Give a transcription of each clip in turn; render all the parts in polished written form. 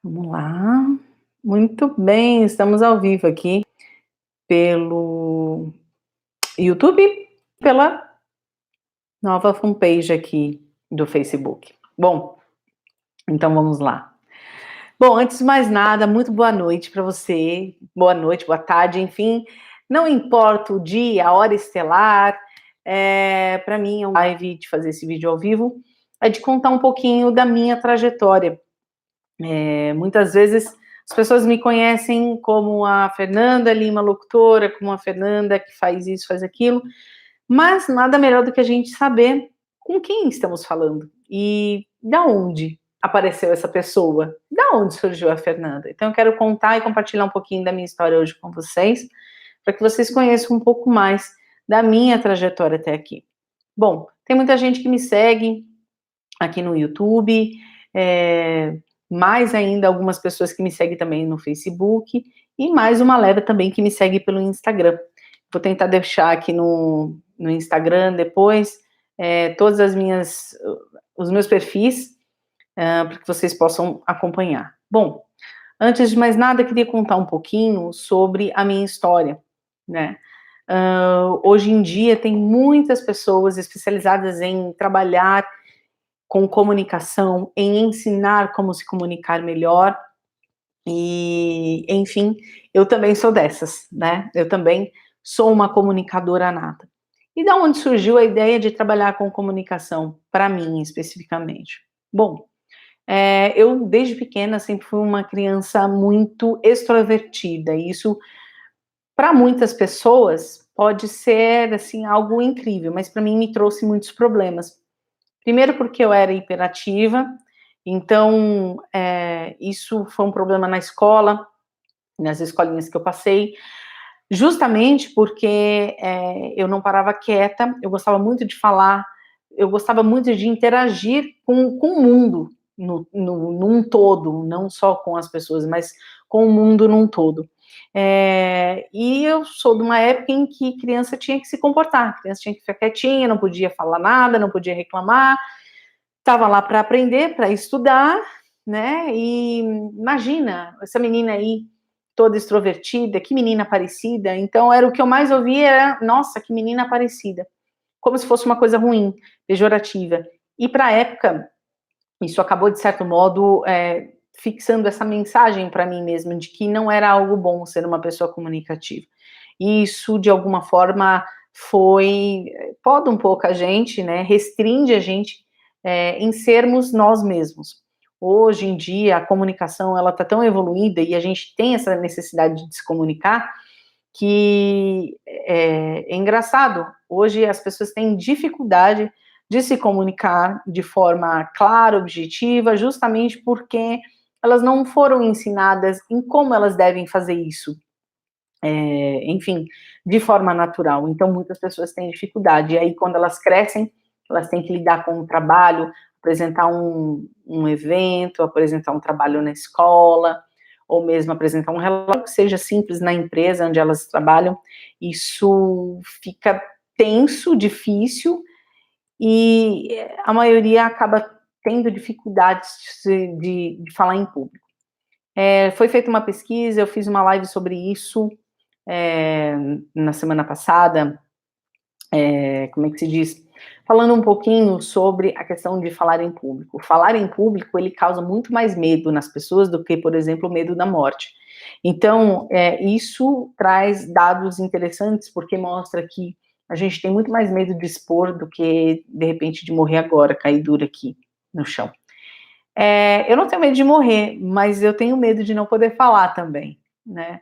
Vamos lá. Muito bem, estamos ao vivo aqui pelo YouTube, pela nova fanpage aqui do Facebook. Bom, então vamos lá. Bom, antes de mais nada, muito boa noite para você. Boa noite, boa tarde, enfim. Não importa o dia, a hora estelar, para mim é uma live de fazer esse vídeo ao vivo, é de contar um pouquinho da minha trajetória. Muitas vezes as pessoas me conhecem como a Fernanda Lima locutora, como a Fernanda que faz isso, faz aquilo, mas nada melhor do que a gente saber com quem estamos falando e da onde apareceu essa pessoa, da onde surgiu a Fernanda. Então eu quero contar e compartilhar um pouquinho da minha história hoje com vocês, para que vocês conheçam um pouco mais da minha trajetória até aqui. Bom, tem muita gente que me segue aqui no YouTube, mais ainda algumas pessoas que me seguem também no Facebook, e mais uma leva também que me segue pelo Instagram. Vou tentar deixar aqui no Instagram depois, todas os meus perfis, para que vocês possam acompanhar. Bom, antes de mais nada, queria contar um pouquinho sobre a minha história, né? Hoje em dia tem muitas pessoas especializadas em trabalhar com comunicação, em ensinar como se comunicar melhor, e, enfim, eu também sou dessas, né? Eu também sou uma comunicadora nata. E da onde surgiu a ideia de trabalhar com comunicação, para mim, especificamente? Bom, eu, desde pequena, sempre fui uma criança muito extrovertida, e isso, para muitas pessoas, pode ser, assim, algo incrível, mas para mim me trouxe muitos problemas. Primeiro porque eu era hiperativa, então isso foi um problema na escola, nas escolinhas que eu passei, justamente porque eu não parava quieta, eu gostava muito de falar, eu gostava muito de interagir com o mundo num todo, não só com as pessoas, mas com o mundo num todo. E eu sou de uma época em que criança tinha que se comportar, criança tinha que ficar quietinha, não podia falar nada, não podia reclamar, estava lá para aprender, para estudar, né? E imagina, essa menina aí, toda extrovertida, que menina parecida. Então, era o que eu mais ouvia, era, nossa, que menina parecida. Como se fosse uma coisa ruim, pejorativa. E para a época, isso acabou, de certo modo, fixando essa mensagem para mim mesma, de que não era algo bom ser uma pessoa comunicativa. E isso, de alguma forma, poda um pouco a gente, né, restringe a gente em sermos nós mesmos. Hoje em dia, a comunicação, ela está tão evoluída e a gente tem essa necessidade de se comunicar, que é engraçado. Hoje as pessoas têm dificuldade de se comunicar de forma clara, objetiva, justamente porque elas não foram ensinadas em como elas devem fazer isso, enfim, de forma natural. Então, muitas pessoas têm dificuldade. E aí, quando elas crescem, elas têm que lidar com o trabalho, apresentar um evento, apresentar um trabalho na escola, ou mesmo apresentar um relatório que seja simples na empresa onde elas trabalham. Isso fica tenso, difícil, e a maioria acaba tendo dificuldades de falar em público. Foi feita uma pesquisa, eu fiz uma live sobre isso, na semana passada, como é que se diz? Falando um pouquinho sobre a questão de falar em público. Falar em público, ele causa muito mais medo nas pessoas do que, por exemplo, o medo da morte. Então, isso traz dados interessantes, porque mostra que a gente tem muito mais medo de expor do que, de repente, de morrer agora, cair duro aqui no chão. Eu não tenho medo de morrer, mas eu tenho medo de não poder falar também, né?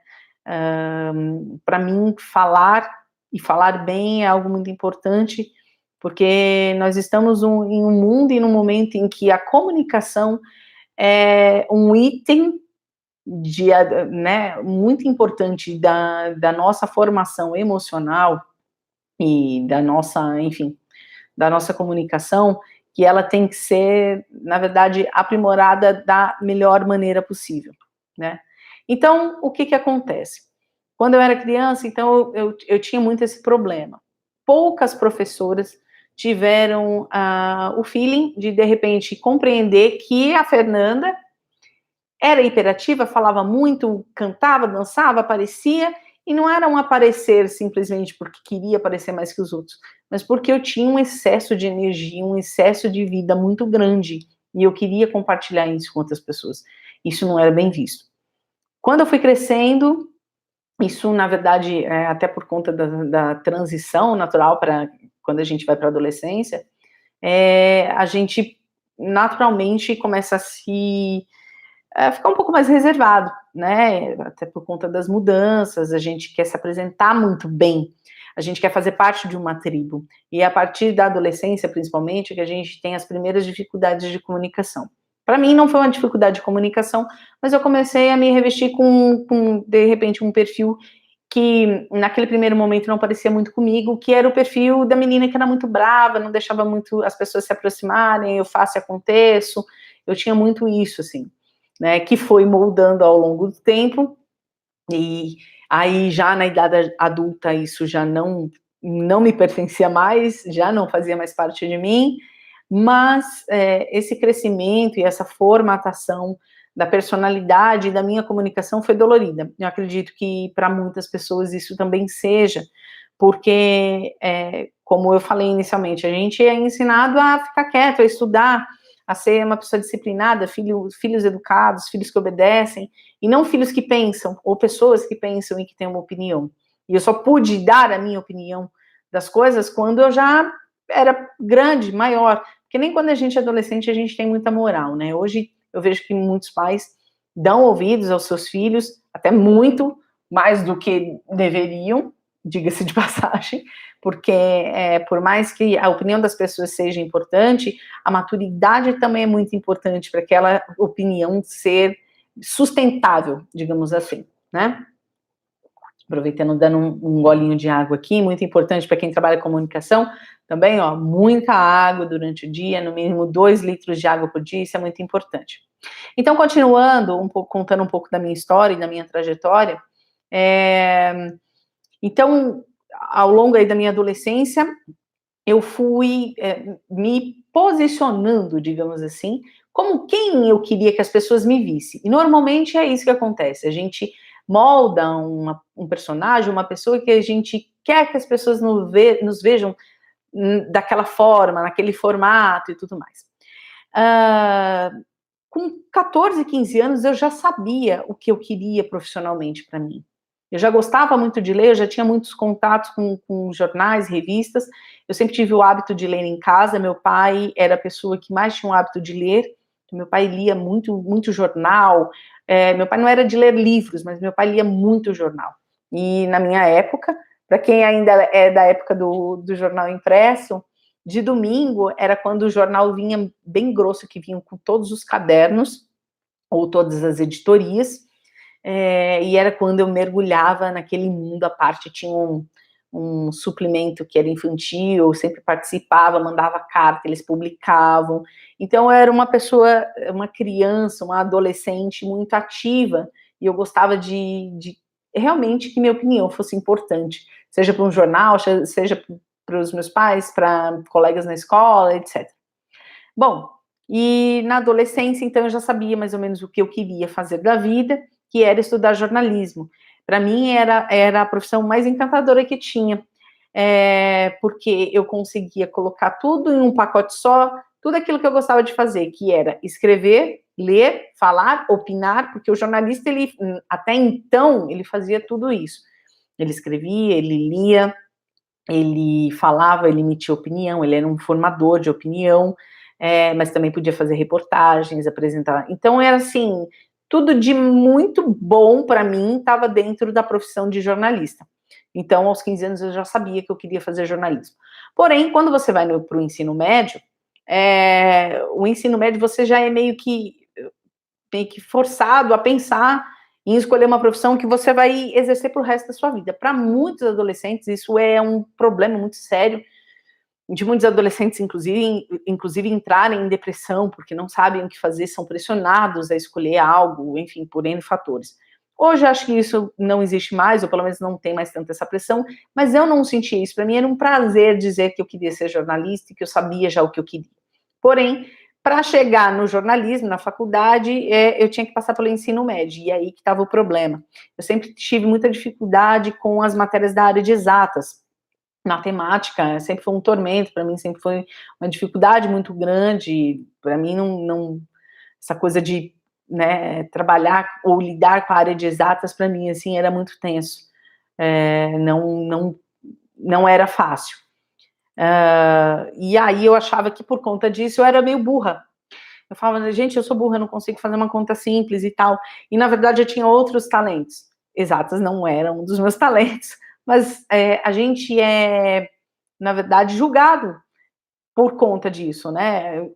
Para mim, falar e falar bem é algo muito importante, porque nós estamos em um mundo e num momento em que a comunicação é um item né, muito importante da nossa formação emocional e da nossa, enfim, da nossa comunicação, que ela tem que ser, na verdade, aprimorada da melhor maneira possível, né? Então, o que acontece? Quando eu era criança, então, eu tinha muito esse problema. Poucas professoras tiveram o feeling de repente, compreender que a Fernanda era hiperativa, falava muito, cantava, dançava, aparecia, e não era um aparecer simplesmente porque queria aparecer mais que os outros, mas porque eu tinha um excesso de energia, um excesso de vida muito grande, e eu queria compartilhar isso com outras pessoas. Isso não era bem visto. Quando eu fui crescendo, isso, na verdade, até por conta da transição natural para quando a gente vai para a adolescência, a gente naturalmente começa a ficar um pouco mais reservado, né? Até por conta das mudanças, a gente quer se apresentar muito bem, a gente quer fazer parte de uma tribo. E é a partir da adolescência, principalmente, que a gente tem as primeiras dificuldades de comunicação. Para mim, não foi uma dificuldade de comunicação, mas eu comecei a me revestir com de repente, um perfil que naquele primeiro momento não parecia muito comigo, que era o perfil da menina que era muito brava, não deixava muito as pessoas se aproximarem, eu faço e aconteço, eu tinha muito isso, assim, né, que foi moldando ao longo do tempo, e aí já na idade adulta isso já não me pertencia mais, já não fazia mais parte de mim, mas esse crescimento e essa formatação da personalidade e da minha comunicação foi dolorida. Eu acredito que para muitas pessoas isso também seja, porque, como eu falei inicialmente, a gente é ensinado a ficar quieto, a estudar, a ser uma pessoa disciplinada, filhos educados, filhos que obedecem, e não filhos que pensam, ou pessoas que pensam e que têm uma opinião. E eu só pude dar a minha opinião das coisas quando eu já era grande, maior, porque nem quando a gente é adolescente a gente tem muita moral, né? Hoje eu vejo que muitos pais dão ouvidos aos seus filhos, até muito mais do que deveriam, diga-se de passagem, porque por mais que a opinião das pessoas seja importante, a maturidade também é muito importante para aquela opinião ser sustentável, digamos assim, né? Aproveitando, dando um golinho de água aqui, muito importante para quem trabalha com comunicação, também, ó, muita água durante o dia, no mínimo 2 litros de água por dia, isso é muito importante. Então, continuando, contando um pouco da minha história e da minha trajetória, então, ao longo aí da minha adolescência, eu fui me posicionando, digamos assim, como quem eu queria que as pessoas me vissem. E normalmente é isso que acontece, a gente molda um personagem, uma pessoa que a gente quer que as pessoas nos vejam daquela forma, naquele formato e tudo mais. Com 14, 15 anos, eu já sabia o que eu queria profissionalmente para mim. Eu já gostava muito de ler, eu já tinha muitos contatos com jornais, revistas, eu sempre tive o hábito de ler em casa, meu pai era a pessoa que mais tinha o hábito de ler, meu pai lia muito, muito jornal, meu pai não era de ler livros, mas meu pai lia muito jornal. E na minha época, para quem ainda é da época do jornal impresso, de domingo era quando o jornal vinha bem grosso, que vinham com todos os cadernos, ou todas as editorias, e era quando eu mergulhava naquele mundo à parte, tinha um suplemento que era infantil, eu sempre participava, mandava carta, eles publicavam, então eu era uma pessoa, uma criança, uma adolescente muito ativa, e eu gostava de realmente que minha opinião fosse importante, seja para um jornal, seja para os meus pais, para colegas na escola, etc. Bom, e na adolescência, então, eu já sabia mais ou menos o que eu queria fazer da vida, que era estudar jornalismo. Para mim, era a profissão mais encantadora que tinha, porque eu conseguia colocar tudo em um pacote só, tudo aquilo que eu gostava de fazer, que era escrever, ler, falar, opinar, porque o jornalista, ele, até então, ele fazia tudo isso. Ele escrevia, ele lia, ele falava, ele emitia opinião, ele era um formador de opinião, mas também podia fazer reportagens, apresentar. Então, era assim, tudo de muito bom para mim estava dentro da profissão de jornalista. Então, aos 15 anos, eu já sabia que eu queria fazer jornalismo. Porém, quando você vai para o ensino médio, o ensino médio você já é meio que forçado a pensar em escolher uma profissão que você vai exercer para o resto da sua vida. Para muitos adolescentes, isso é um problema muito sério, de muitos adolescentes, inclusive entrarem em depressão, porque não sabem o que fazer, são pressionados a escolher algo, enfim, por N fatores. Hoje, acho que isso não existe mais, ou pelo menos não tem mais tanta essa pressão, mas eu não sentia isso. Para mim, era um prazer dizer que eu queria ser jornalista e que eu sabia já o que eu queria. Porém, Para chegar no jornalismo, na faculdade, eu tinha que passar pelo ensino médio, e aí que estava o problema. Eu sempre tive muita dificuldade com as matérias da área de exatas. Matemática sempre foi um tormento, para mim sempre foi uma dificuldade muito grande, para mim essa coisa de, né, trabalhar ou lidar com a área de exatas, para mim, assim, era muito tenso, não era fácil. E aí eu achava que por conta disso eu era meio burra. Eu falava, gente, eu sou burra, eu não consigo fazer uma conta simples e tal. E na verdade eu tinha outros talentos. Exatas não eram um dos meus talentos, mas a gente é, na verdade, julgado por conta disso, né?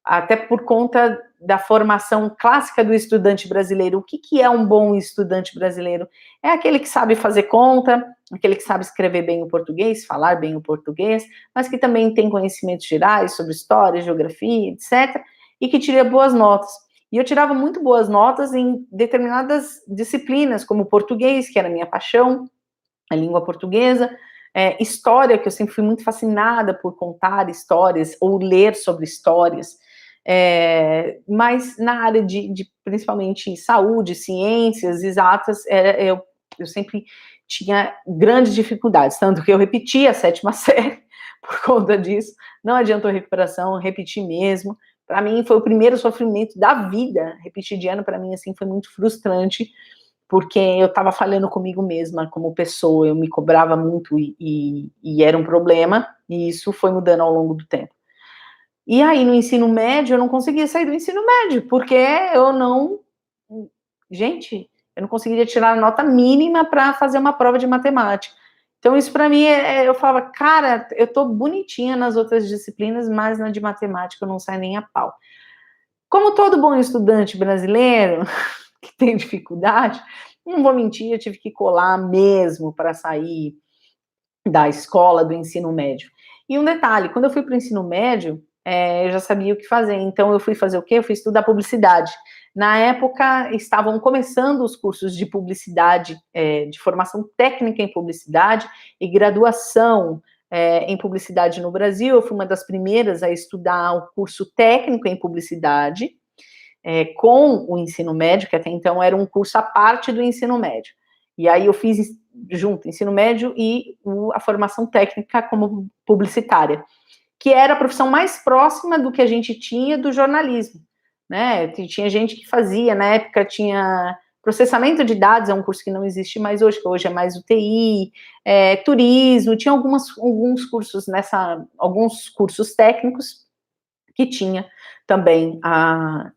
Até por conta da formação clássica do estudante brasileiro. O que é um bom estudante brasileiro? É aquele que sabe fazer conta, aquele que sabe escrever bem o português, falar bem o português, mas que também tem conhecimentos gerais sobre história, geografia, etc., e que tira boas notas. E eu tirava muito boas notas em determinadas disciplinas, como português, que era a minha paixão, a língua portuguesa, história, que eu sempre fui muito fascinada por contar histórias ou ler sobre histórias, mas na área de principalmente saúde, ciências exatas, eu sempre tinha grandes dificuldades, tanto que eu repeti a 7ª série por conta disso, não adiantou recuperação, repeti mesmo. Para mim foi o primeiro sofrimento da vida, repetir de ano para mim assim foi muito frustrante, porque eu estava falhando comigo mesma como pessoa, eu me cobrava muito e era um problema, e isso foi mudando ao longo do tempo. E aí no ensino médio eu não conseguia sair do ensino médio, porque eu não, gente, eu não conseguiria tirar a nota mínima para fazer uma prova de matemática. Então isso para mim, eu falava, cara, eu tô bonitinha nas outras disciplinas, mas na de matemática eu não saio nem a pau. Como todo bom estudante brasileiro, que tem dificuldade, não vou mentir, eu tive que colar mesmo para sair da escola, do ensino médio. E um detalhe, quando eu fui para o ensino médio, eu já sabia o que fazer, então eu fui fazer o quê? Eu fui estudar publicidade. Na época, estavam começando os cursos de publicidade, de formação técnica em publicidade e graduação em publicidade no Brasil. Eu fui uma das primeiras a estudar o curso técnico em publicidade, com o ensino médio, que até então era um curso à parte do ensino médio. E aí eu fiz junto ensino médio e a formação técnica como publicitária, que era a profissão mais próxima do que a gente tinha do jornalismo, né? Tinha gente que fazia, na época tinha processamento de dados, é um curso que não existe mais hoje, que hoje é mais UTI, turismo, tinha alguns cursos alguns cursos técnicos que tinha também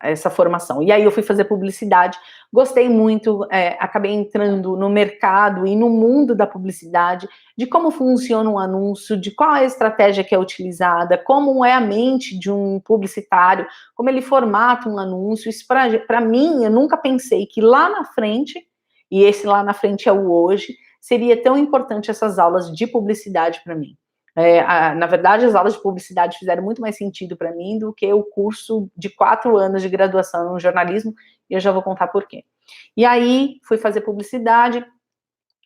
essa formação. E aí eu fui fazer publicidade, gostei muito, acabei entrando no mercado e no mundo da publicidade, de como funciona um anúncio, de qual é a estratégia que é utilizada, como é a mente de um publicitário, como ele formata um anúncio. Isso para mim, eu nunca pensei que lá na frente, e esse lá na frente é o hoje, seria tão importante essas aulas de publicidade para mim. Na verdade, as aulas de publicidade fizeram muito mais sentido para mim do que o curso de 4 anos de graduação no jornalismo, e eu já vou contar por quê. E aí, fui fazer publicidade,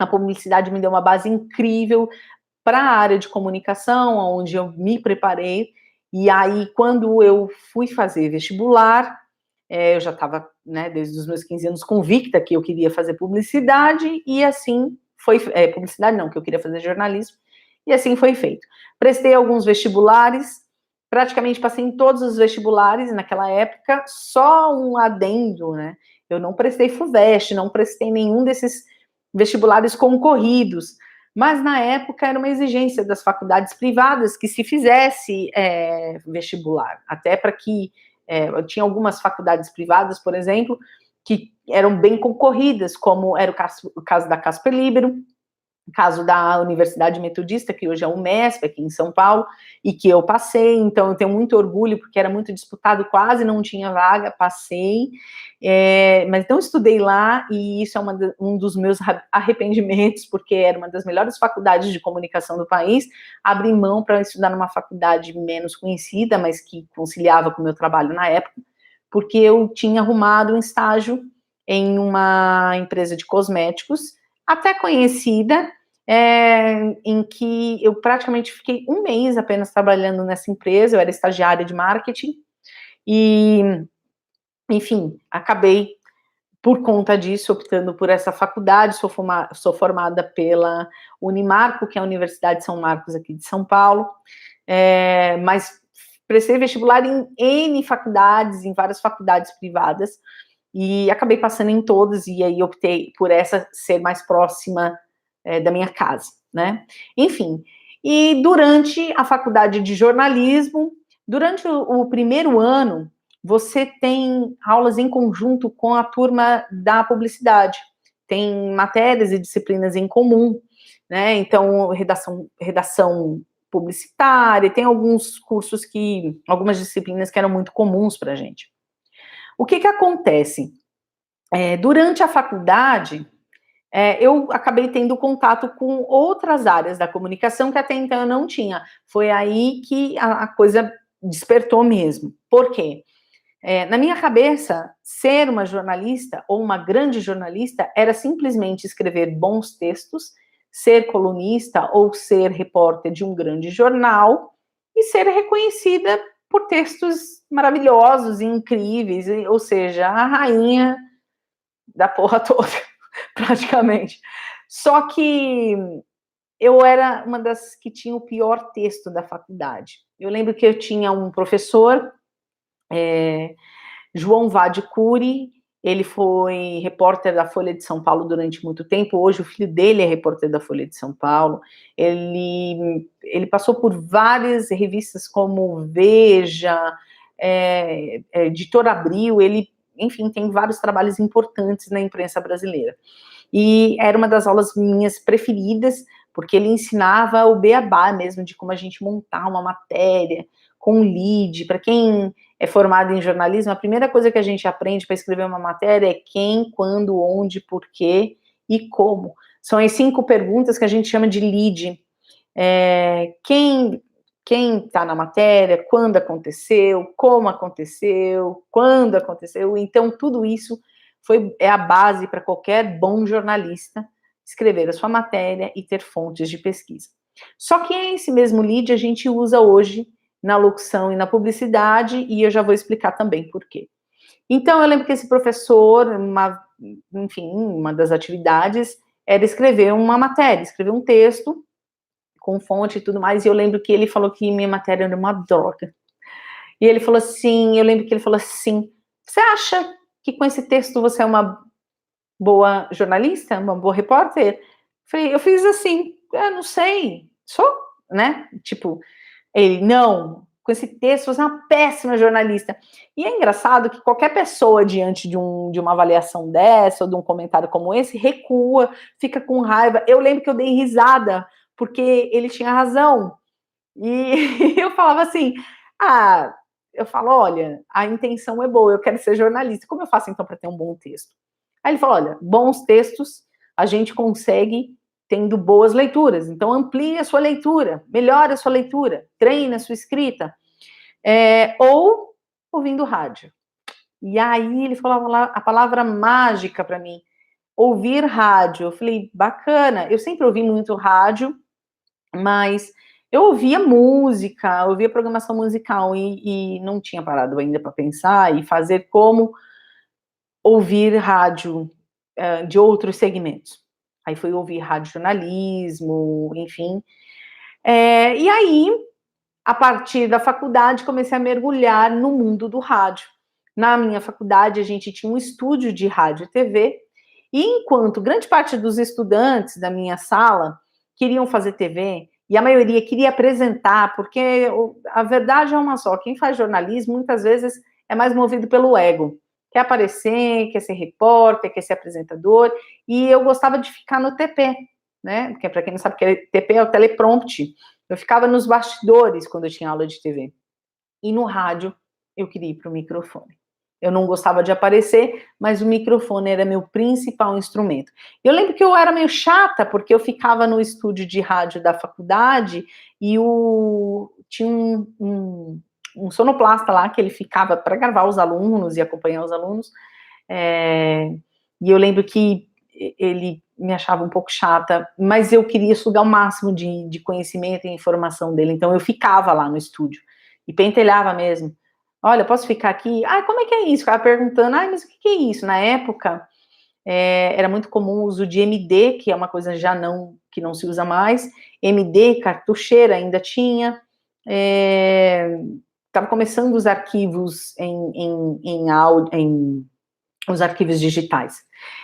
a publicidade me deu uma base incrível para a área de comunicação, onde eu me preparei, e aí, quando eu fui fazer vestibular, eu já estava, né, desde os meus 15 anos, convicta que eu queria fazer publicidade, e assim foi, publicidade não, que eu queria fazer jornalismo, e assim foi feito. Prestei alguns vestibulares, praticamente passei em todos os vestibulares naquela época, só um adendo, né? Eu não prestei FUVEST, não prestei nenhum desses vestibulares concorridos, mas na época era uma exigência das faculdades privadas que se fizesse vestibular, até para que eu tinha algumas faculdades privadas, por exemplo, que eram bem concorridas, como era o caso da Casper Libero, caso da Universidade Metodista, que hoje é o UMESP, aqui em São Paulo, e que eu passei, então eu tenho muito orgulho, porque era muito disputado, quase não tinha vaga, passei, mas não estudei lá, e isso é um dos meus arrependimentos, porque era uma das melhores faculdades de comunicação do país, abri mão para estudar numa faculdade menos conhecida, mas que conciliava com o meu trabalho na época, porque eu tinha arrumado um estágio em uma empresa de cosméticos, até conhecida, em que eu praticamente fiquei um mês apenas trabalhando nessa empresa, eu era estagiária de marketing, E, enfim, acabei, por conta disso, optando por essa faculdade. Sou formada pela Unimarco, que é a Universidade de São Marcos, aqui de São Paulo, mas prestei vestibular em N faculdades, em várias faculdades privadas, e acabei passando em todas, e aí optei por essa ser mais próxima da minha casa, né? Enfim, e durante a faculdade de jornalismo, durante o primeiro ano, você tem aulas em conjunto com a turma da publicidade, tem matérias e disciplinas em comum, né? Então, redação publicitária, tem alguns cursos algumas disciplinas que eram muito comuns para a gente. O que acontece? Durante a faculdade, eu acabei tendo contato com outras áreas da comunicação que até então eu não tinha. Foi aí que a coisa despertou mesmo. Por quê? Na minha cabeça, ser uma jornalista ou uma grande jornalista era simplesmente escrever bons textos, ser colunista ou ser repórter de um grande jornal e ser reconhecida por textos maravilhosos e incríveis, ou seja, a rainha da porra toda, praticamente. Só que eu era uma das que tinha o pior texto da faculdade. Eu lembro que eu tinha um professor, João Vade Cury, ele foi repórter da Folha de São Paulo durante muito tempo, hoje o filho dele é repórter da Folha de São Paulo, ele passou por várias revistas como Veja, Editor Abril, ele, enfim, tem vários trabalhos importantes na imprensa brasileira. E era uma das aulas minhas preferidas, porque ele ensinava o beabá mesmo, de como a gente montar uma matéria, com lead. Para quem é formado em jornalismo, a primeira coisa que a gente aprende para escrever uma matéria é quem, quando, onde, porquê e como. São as 5 perguntas que a gente chama de lead. Quem está na matéria, quando aconteceu, como aconteceu, quando aconteceu. Então, tudo isso é a base para qualquer bom jornalista escrever a sua matéria e ter fontes de pesquisa. Só que esse mesmo lead a gente usa hoje na locução e na publicidade, e eu já vou explicar também por quê. Então, eu lembro que esse professor, enfim, uma das atividades era escrever uma matéria, escrever um texto com fonte e tudo mais, e eu lembro que ele falou que minha matéria era uma droga. E ele falou assim, eu lembro que ele falou assim, você acha que com esse texto você é uma boa jornalista, uma boa repórter? Eu fiz assim, não sei, sou, né? Tipo, ele, não, com esse texto você é uma péssima jornalista. E é engraçado que qualquer pessoa diante de uma avaliação dessa, ou de um comentário como esse, recua, fica com raiva. Eu lembro que eu dei risada, porque ele tinha razão. E eu falava assim, eu falo, olha, a intenção é boa, eu quero ser jornalista, como eu faço então para ter um bom texto? Aí ele falou, olha, bons textos a gente consegue tendo boas leituras, então amplie a sua leitura, melhore a sua leitura, treine a sua escrita, ou ouvindo rádio. E aí ele falou a palavra mágica para mim, ouvir rádio. Eu falei, bacana, eu sempre ouvi muito rádio, mas eu ouvia música, ouvia programação musical e não tinha parado ainda para pensar e fazer como ouvir rádio de outros segmentos. Aí fui ouvir rádio jornalismo, enfim. E aí, a partir da faculdade, comecei a mergulhar no mundo do rádio. Na minha faculdade, a gente tinha um estúdio de rádio e TV, e enquanto grande parte dos estudantes da minha sala queriam fazer TV, e a maioria queria apresentar, porque a verdade é uma só, quem faz jornalismo muitas vezes é mais movido pelo ego, quer aparecer, quer ser repórter, quer ser apresentador, e eu gostava de ficar no TP, né, porque para quem não sabe o que é TP, é o teleprompter. Eu ficava nos bastidores quando eu tinha aula de TV, e no rádio eu queria ir para o microfone. Eu não gostava de aparecer, mas o microfone era meu principal instrumento. Eu lembro que eu era meio chata, porque eu ficava no estúdio de rádio da faculdade e tinha um sonoplasta lá que ele ficava para gravar os alunos e acompanhar os alunos. E eu lembro que ele me achava um pouco chata, mas eu queria sugar o máximo de conhecimento e informação dele, então eu ficava lá no estúdio e pentelhava mesmo olha, posso ficar aqui? Ah, como é que é isso? Ficava perguntando, mas o que é isso? Na época, era muito comum o uso de MD, que é uma coisa que não se usa mais, MD, cartucheira ainda tinha, estava começando os arquivos os arquivos digitais.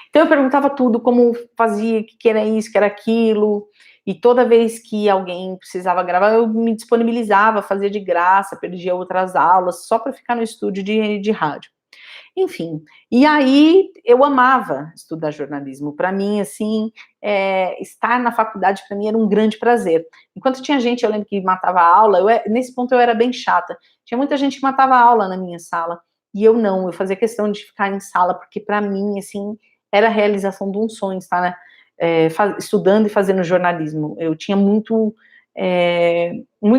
Então eu perguntava tudo, como fazia, o que era isso, que era aquilo, e toda vez que alguém precisava gravar, eu me disponibilizava, fazia de graça, perdia outras aulas, só para ficar no estúdio de rádio. Enfim, e aí eu amava estudar jornalismo. Para mim, assim, estar na faculdade para mim era um grande prazer. Enquanto tinha gente, eu lembro que matava a aula, nesse ponto eu era bem chata. Tinha muita gente que matava a aula na minha sala, e eu não, eu fazia questão de ficar em sala, porque para mim, assim, era a realização de um sonho, estar, né, estudando e fazendo jornalismo. Eu tinha muito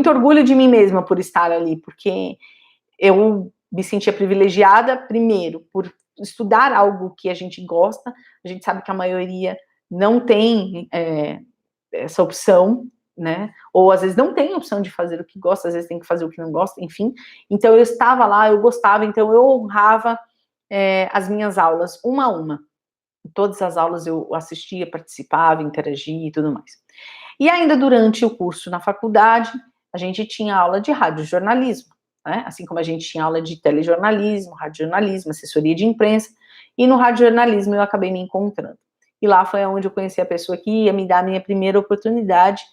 orgulho de mim mesma por estar ali, porque eu me sentia privilegiada, primeiro, por estudar algo que a gente gosta. A gente sabe que a maioria não tem essa opção, né? Ou às vezes não tem opção de fazer o que gosta, às vezes tem que fazer o que não gosta, enfim. Então eu estava lá, eu gostava, então eu honrava as minhas aulas, uma a uma. Todas as aulas eu assistia, participava, interagia e tudo mais. E ainda durante o curso na faculdade, a gente tinha aula de radiojornalismo, né? Assim como a gente tinha aula de telejornalismo, radiojornalismo, assessoria de imprensa, e no radiojornalismo eu acabei me encontrando. E lá foi onde eu conheci a pessoa que ia me dar a minha primeira oportunidade,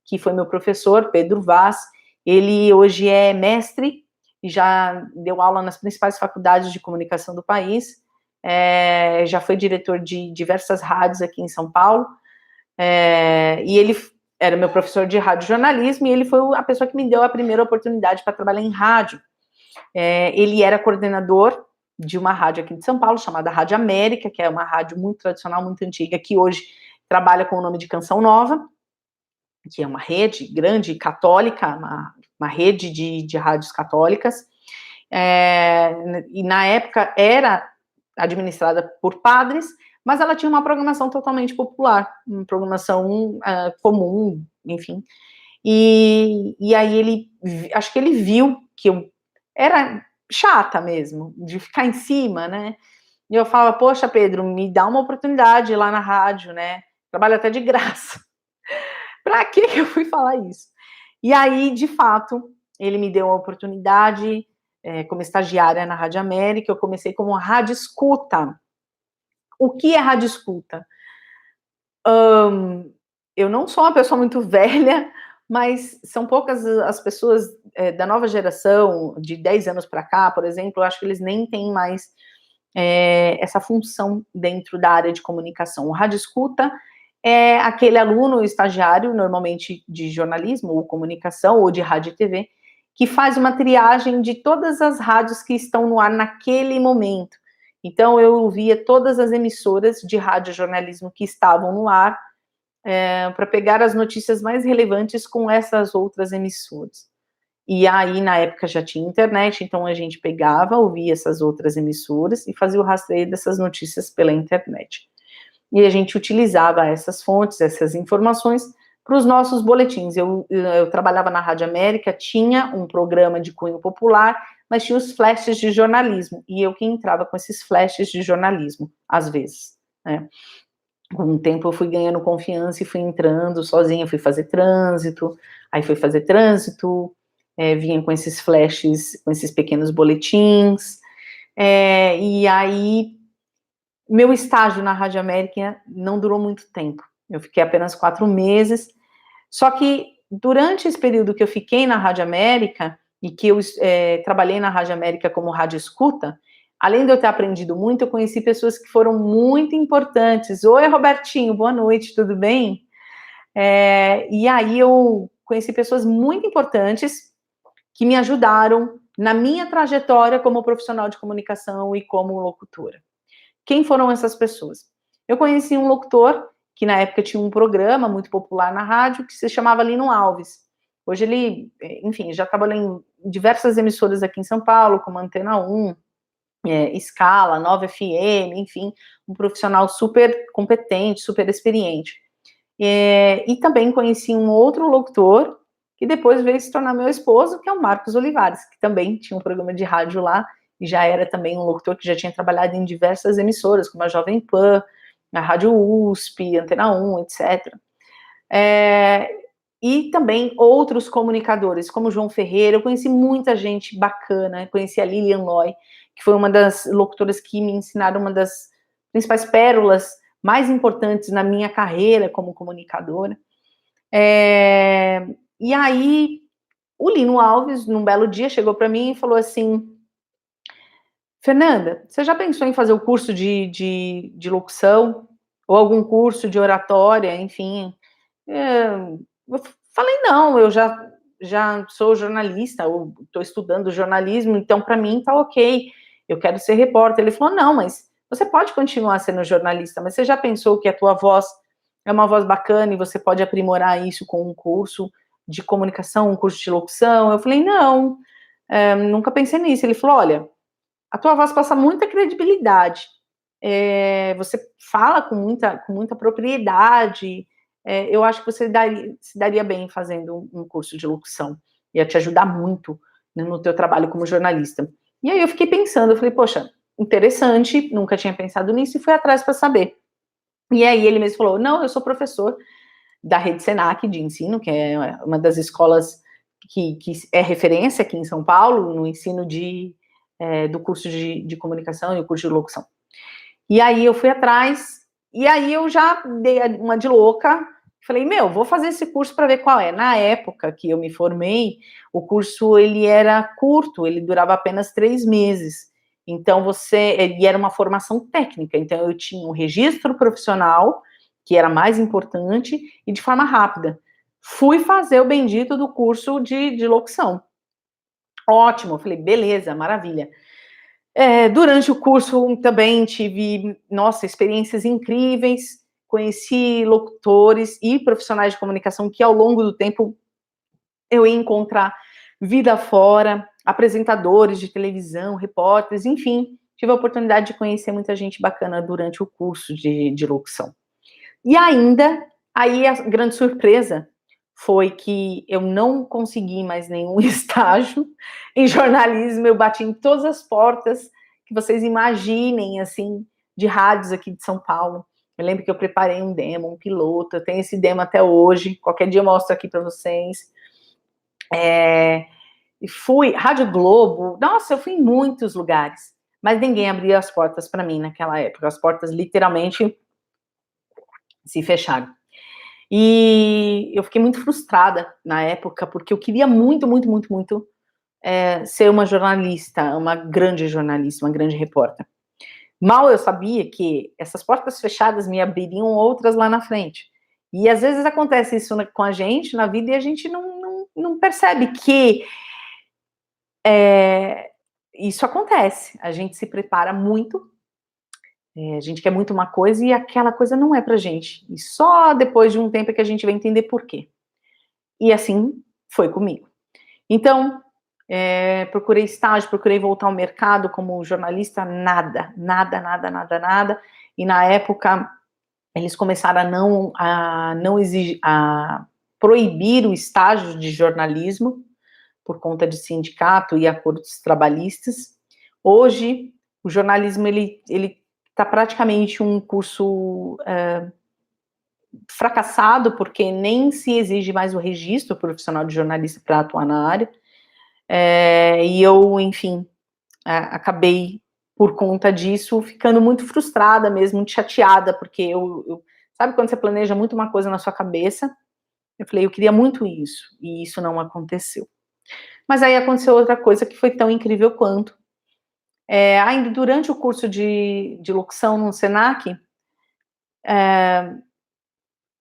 que foi meu professor, Pedro Vaz. Ele hoje é mestre e já deu aula nas principais faculdades de comunicação do país, já foi diretor de diversas rádios aqui em São Paulo, e ele era meu professor de radiojornalismo, e ele foi a pessoa que me deu a primeira oportunidade para trabalhar em rádio. Ele era coordenador de uma rádio aqui de São Paulo, chamada Rádio América, que é uma rádio muito tradicional, muito antiga, que hoje trabalha com o nome de Canção Nova, que é uma rede grande, católica, uma rede de rádios católicas, e na época era administrada por padres, mas ela tinha uma programação totalmente popular, uma programação comum, enfim. E aí acho que ele viu que eu era chata mesmo, de ficar em cima, né? E eu falava, poxa, Pedro, me dá uma oportunidade lá na rádio, né? Trabalho até de graça. Pra que eu fui falar isso? E aí, de fato, ele me deu a oportunidade, como estagiária na Rádio América. Eu comecei como rádio escuta. O que é rádio escuta? Eu não sou uma pessoa muito velha, mas são poucas as pessoas da nova geração, de 10 anos para cá, por exemplo, eu acho que eles nem têm mais essa função dentro da área de comunicação. O rádio escuta é aquele aluno estagiário, normalmente de jornalismo ou comunicação, ou de rádio e TV, que faz uma triagem de todas as rádios que estão no ar naquele momento. Então, eu ouvia todas as emissoras de rádio jornalismo que estavam no ar, para pegar as notícias mais relevantes com essas outras emissoras. E aí, na época, já tinha internet, então a gente pegava, ouvia essas outras emissoras e fazia o rastreio dessas notícias pela internet. E a gente utilizava essas fontes, essas informações, para os nossos boletins. Eu trabalhava na Rádio América, tinha um programa de cunho popular, mas tinha os flashes de jornalismo, e eu que entrava com esses flashes de jornalismo, às vezes, né? Com o tempo eu fui ganhando confiança e fui entrando sozinha, fui fazer trânsito, vinha com esses flashes, com esses pequenos boletins, e aí meu estágio na Rádio América não durou muito tempo, eu fiquei apenas 4 meses, só que durante esse período que eu fiquei na Rádio América, e que eu trabalhei na Rádio América como rádio escuta, além de eu ter aprendido muito, eu conheci pessoas que foram muito importantes. Oi, Robertinho, boa noite, tudo bem? E aí eu conheci pessoas muito importantes que me ajudaram na minha trajetória como profissional de comunicação e como locutora. Quem foram essas pessoas? Eu conheci um locutor que na época tinha um programa muito popular na rádio que se chamava Lino Alves. Hoje ele, enfim, já trabalhou em diversas emissoras aqui em São Paulo, como Antena 1, Scala, Nova FM, enfim, um profissional super competente, super experiente. E também conheci um outro locutor, que depois veio se tornar meu esposo, que é o Marcos Olivares, que também tinha um programa de rádio lá, e já era também um locutor que já tinha trabalhado em diversas emissoras, como a Jovem Pan, a Rádio USP, Antena 1, etc. E também outros comunicadores, como João Ferreira. Eu conheci muita gente bacana, conheci a Lilian Loy, que foi uma das locutoras que me ensinaram uma das principais pérolas mais importantes na minha carreira como comunicadora. E aí, o Lino Alves, num belo dia, chegou para mim e falou assim: Fernanda, você já pensou em fazer o curso de locução? Ou algum curso de oratória, enfim? Eu falei, não, eu já sou jornalista, eu estou estudando jornalismo, então para mim tá ok, eu quero ser repórter. Ele falou, não, mas você pode continuar sendo jornalista, mas você já pensou que a tua voz é uma voz bacana e você pode aprimorar isso com um curso de comunicação, um curso de locução? Eu falei, não, nunca pensei nisso. Ele falou, olha, a tua voz passa muita credibilidade, você fala com muita propriedade, eu acho que você se daria bem fazendo um curso de locução, ia te ajudar muito, né, no teu trabalho como jornalista. E aí eu fiquei pensando, eu falei, poxa, interessante, nunca tinha pensado nisso, e fui atrás para saber. E aí ele mesmo falou, não, eu sou professor da Rede Senac de ensino, que é uma das escolas que é referência aqui em São Paulo, no ensino do curso de comunicação e o curso de locução. E aí eu fui atrás, e aí eu já dei uma de louca, falei, vou fazer esse curso para ver qual é. Na época que eu me formei, o curso ele era curto, ele durava apenas 3 meses. Então ele era uma formação técnica, então eu tinha um registro profissional, que era mais importante, e de forma rápida. Fui fazer o bendito do curso de locução. Ótimo, eu falei, beleza, maravilha. Durante o curso também tive, experiências incríveis, conheci locutores e profissionais de comunicação que ao longo do tempo eu ia encontrar vida fora, apresentadores de televisão, repórteres, enfim, tive a oportunidade de conhecer muita gente bacana durante o curso de locução. E ainda, aí a grande surpresa foi que eu não consegui mais nenhum estágio em jornalismo, eu bati em todas as portas que vocês imaginem, assim, de rádios aqui de São Paulo. Eu lembro que eu preparei um demo, um piloto, eu tenho esse demo até hoje, qualquer dia eu mostro aqui para vocês. E fui, Rádio Globo, eu fui em muitos lugares, mas ninguém abria as portas para mim naquela época, as portas literalmente se fecharam. E eu fiquei muito frustrada na época, porque eu queria muito, muito, muito, muito ser uma jornalista, uma grande jornalista, uma grande repórter. Mal eu sabia que essas portas fechadas me abririam outras lá na frente. E às vezes acontece isso com a gente na vida e a gente não percebe que isso acontece. A gente se prepara muito, a gente quer muito uma coisa e aquela coisa não é pra gente. E só depois de um tempo é que a gente vai entender por quê. E assim foi comigo. Então, procurei estágio, procurei voltar ao mercado como jornalista, nada. E na época, eles começaram a não exigir, a proibir o estágio de jornalismo por conta de sindicato e acordos trabalhistas. Hoje, o jornalismo, ele está praticamente um curso fracassado, porque nem se exige mais o registro profissional de jornalista para atuar na área. E eu, enfim, acabei, por conta disso, ficando muito frustrada mesmo, muito chateada, porque sabe quando você planeja muito uma coisa na sua cabeça? Eu falei, eu queria muito isso, e isso não aconteceu. Mas aí aconteceu outra coisa que foi tão incrível quanto. Ainda durante o curso de locução no Senac,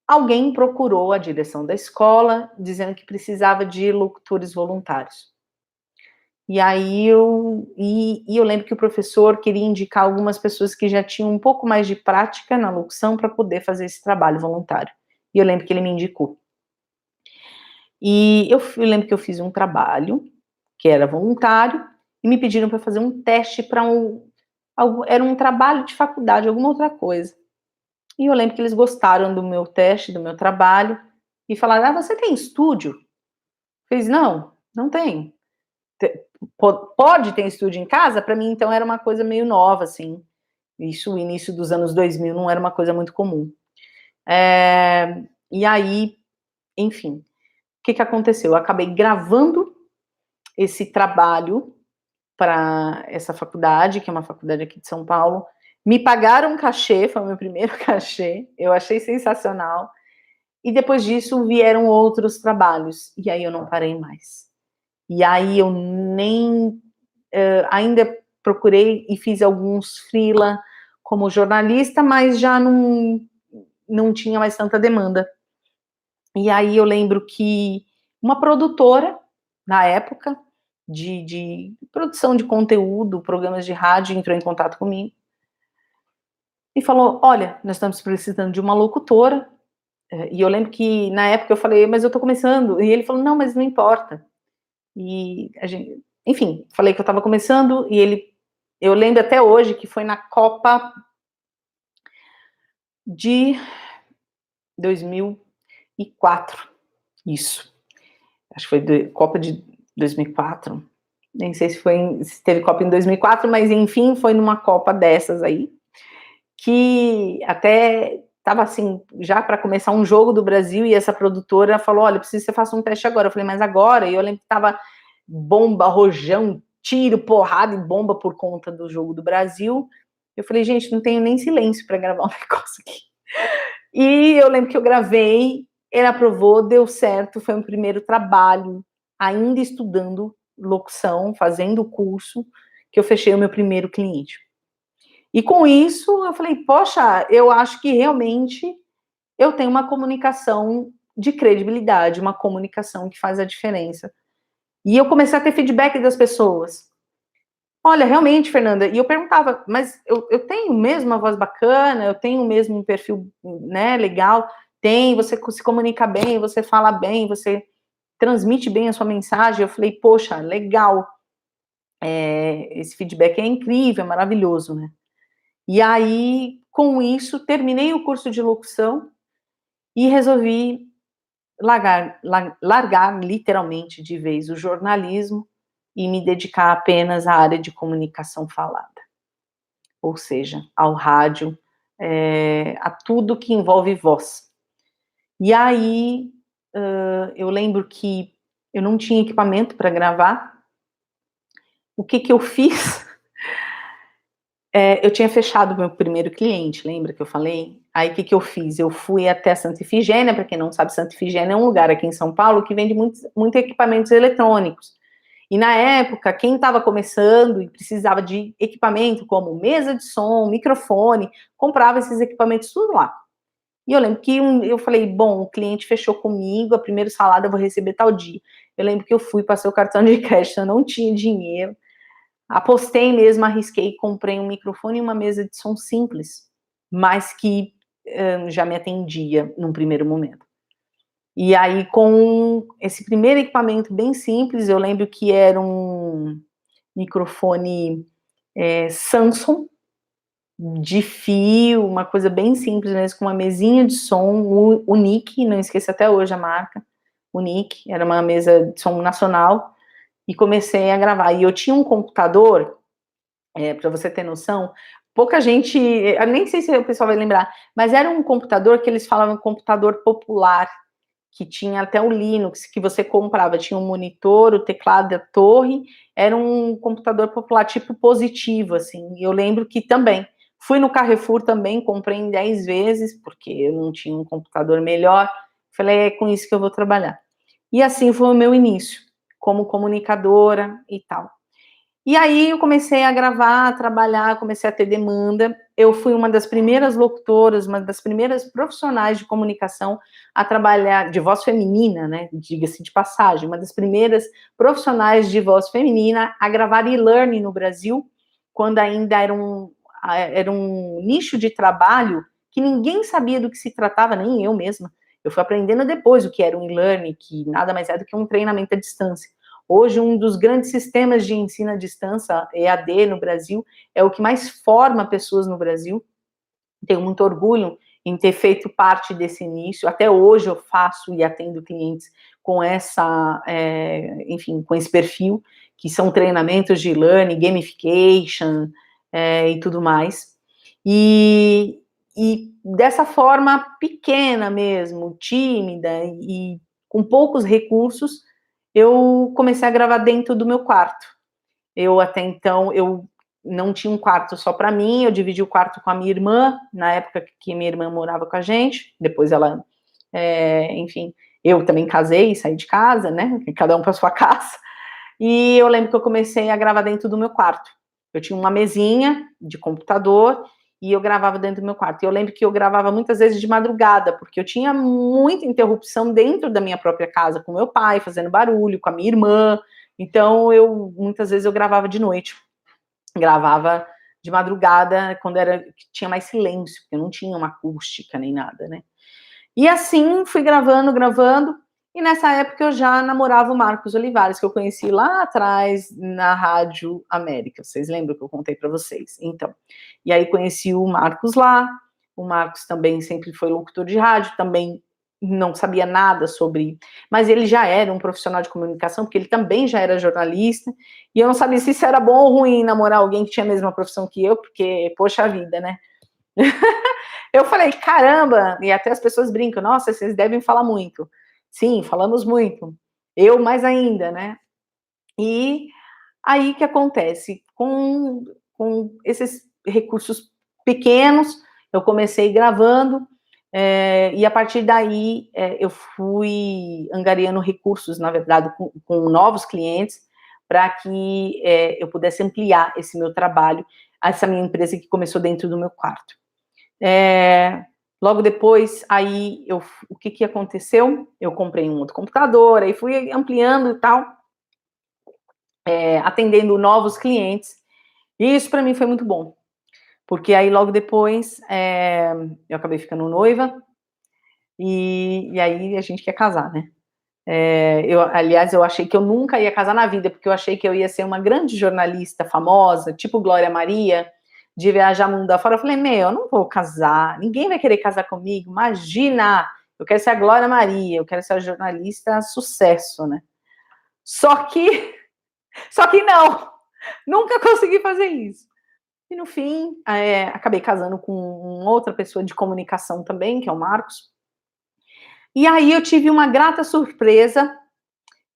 alguém procurou a direção da escola, dizendo que precisava de locutores voluntários. E aí eu lembro que o professor queria indicar algumas pessoas que já tinham um pouco mais de prática na locução para poder fazer esse trabalho voluntário. E eu lembro que ele me indicou. E eu lembro que eu fiz um trabalho que era voluntário e me pediram para fazer um teste para era um trabalho de faculdade, alguma outra coisa. E eu lembro que eles gostaram do meu teste, do meu trabalho, e falaram, você tem estúdio? Fez, não, não tem. Pode ter estúdio em casa? Para mim, então, era uma coisa meio nova, assim. Isso, o início dos anos 2000, não era uma coisa muito comum. E aí, enfim, o que aconteceu? Eu acabei gravando esse trabalho para essa faculdade, que é uma faculdade aqui de São Paulo. Me pagaram um cachê, foi o meu primeiro cachê, eu achei sensacional. E depois disso vieram outros trabalhos, e aí eu não parei mais. E aí eu nem... ainda procurei e fiz alguns freela como jornalista, mas já não tinha mais tanta demanda. E aí eu lembro que uma produtora, na época, de produção de conteúdo, programas de rádio, entrou em contato comigo e falou, olha, nós estamos precisando de uma locutora. E eu lembro que na época eu falei, mas eu tô começando. E ele falou, não, mas não importa. E a gente, enfim, falei que eu estava começando e eu lembro até hoje que foi na Copa de 2004, isso. Acho que foi Copa de 2004, nem sei se teve Copa em 2004, mas enfim, foi numa Copa dessas aí, que até estava assim, já para começar um jogo do Brasil, e essa produtora falou, olha, preciso que você faça um teste agora. Eu falei, mas agora? E eu lembro que estava bomba, rojão, tiro, porrada e bomba por conta do jogo do Brasil. Eu falei, gente, não tenho nem silêncio para gravar um negócio aqui. E eu lembro que eu gravei, ele aprovou, deu certo, foi o primeiro trabalho, ainda estudando locução, fazendo o curso, que eu fechei o meu primeiro cliente. E com isso, eu falei, poxa, eu acho que realmente eu tenho uma comunicação de credibilidade, uma comunicação que faz a diferença. E eu comecei a ter feedback das pessoas. Olha, realmente, Fernanda, e eu perguntava, mas eu tenho mesmo uma voz bacana, eu tenho mesmo um perfil, né, legal? Tem, você se comunica bem, você fala bem, você transmite bem a sua mensagem. Eu falei, poxa, legal. Esse feedback é incrível, é maravilhoso, né? E aí, com isso, terminei o curso de locução e resolvi largar literalmente de vez o jornalismo e me dedicar apenas à área de comunicação falada, ou seja, ao rádio, a tudo que envolve voz. E aí, eu lembro que eu não tinha equipamento para gravar. O que eu fiz? Eu tinha fechado o meu primeiro cliente, lembra que eu falei? Aí o que eu fiz? Eu fui até Santa Ifigênia. Para quem não sabe, Santa Ifigênia é um lugar aqui em São Paulo que vende muito equipamentos eletrônicos. E na época, quem estava começando e precisava de equipamento como mesa de som, microfone, comprava esses equipamentos tudo lá. E eu lembro que eu falei, bom, o cliente fechou comigo, a primeira salada eu vou receber tal dia. Eu lembro que eu fui, passei o cartão de crédito, eu não tinha dinheiro. Apostei mesmo, arrisquei, comprei um microfone e uma mesa de som simples, mas que já me atendia num primeiro momento. E aí, com esse primeiro equipamento bem simples, eu lembro que era um microfone Samsung, de fio, uma coisa bem simples mesmo, com uma mesinha de som, Unique, não esqueço até hoje a marca, Unique, era uma mesa de som nacional, e comecei a gravar. E eu tinha um computador, para você ter noção, pouca gente, eu nem sei se o pessoal vai lembrar, mas era um computador que eles falavam computador popular, que tinha até o Linux, que você comprava, tinha um monitor, o teclado, a torre, era um computador popular, tipo Positivo, assim, e eu lembro que também, fui no Carrefour também, comprei em 10 vezes, porque eu não tinha um computador melhor, falei, é com isso que eu vou trabalhar. E assim foi o meu início, como comunicadora e tal. E aí eu comecei a gravar, a trabalhar, comecei a ter demanda. Eu fui uma das primeiras locutoras, uma das primeiras profissionais de comunicação a trabalhar, de voz feminina, né, diga-se de passagem, uma das primeiras profissionais de voz feminina a gravar e-learning no Brasil, quando ainda era um nicho de trabalho que ninguém sabia do que se tratava, nem eu mesma. Eu fui aprendendo depois o que era um e-learning, que nada mais é do que um treinamento à distância. Hoje, um dos grandes sistemas de ensino à distância, EAD, no Brasil, é o que mais forma pessoas no Brasil. Tenho muito orgulho em ter feito parte desse início. Até hoje eu faço e atendo clientes com essa, enfim, com esse perfil, que são treinamentos de learning, gamification, e tudo mais. E dessa forma pequena mesmo, tímida e com poucos recursos, eu comecei a gravar dentro do meu quarto. Eu até então, eu não tinha um quarto só para mim, eu dividi o quarto com a minha irmã, na época que minha irmã morava com a gente, depois ela, enfim, eu também casei, saí de casa, né, cada um para sua casa, e eu lembro que eu comecei a gravar dentro do meu quarto. Eu tinha uma mesinha de computador e eu gravava dentro do meu quarto. E eu lembro que eu gravava muitas vezes de madrugada, porque eu tinha muita interrupção dentro da minha própria casa, com meu pai fazendo barulho, com a minha irmã. Então, muitas vezes eu gravava de noite. Gravava de madrugada, quando tinha mais silêncio, porque não tinha uma acústica nem nada, né? E assim, fui gravando, e nessa época eu já namorava o Marcos Olivares, que eu conheci lá atrás na Rádio América. Vocês lembram que eu contei para vocês? Então, e aí conheci o Marcos lá, o Marcos também sempre foi locutor de rádio, também não sabia nada sobre, mas ele já era um profissional de comunicação, porque ele também já era jornalista, e eu não sabia se isso era bom ou ruim, namorar alguém que tinha a mesma profissão que eu, porque, poxa vida, né? Eu falei, caramba, e até as pessoas brincam, nossa, vocês devem falar muito. Sim, falamos muito. Eu mais ainda, né? E aí que acontece? Com esses recursos pequenos, eu comecei gravando, e a partir daí eu fui angariando recursos, na verdade, com novos clientes, para que eu pudesse ampliar esse meu trabalho, essa minha empresa que começou dentro do meu quarto. Logo depois, aí, o que aconteceu? Eu comprei um outro computador, aí fui ampliando e tal, atendendo novos clientes, e isso para mim foi muito bom, porque aí logo depois eu acabei ficando noiva, e aí a gente quer casar, né? Aliás, eu achei que eu nunca ia casar na vida, porque eu achei que eu ia ser uma grande jornalista famosa, tipo Glória Maria, de viajar mundo afora. Eu falei, eu não vou casar, ninguém vai querer casar comigo, imagina, eu quero ser a Glória Maria, eu quero ser a jornalista sucesso, né? Só que não, nunca consegui fazer isso. E no fim, acabei casando com outra pessoa de comunicação também, que é o Marcos. E aí eu tive uma grata surpresa.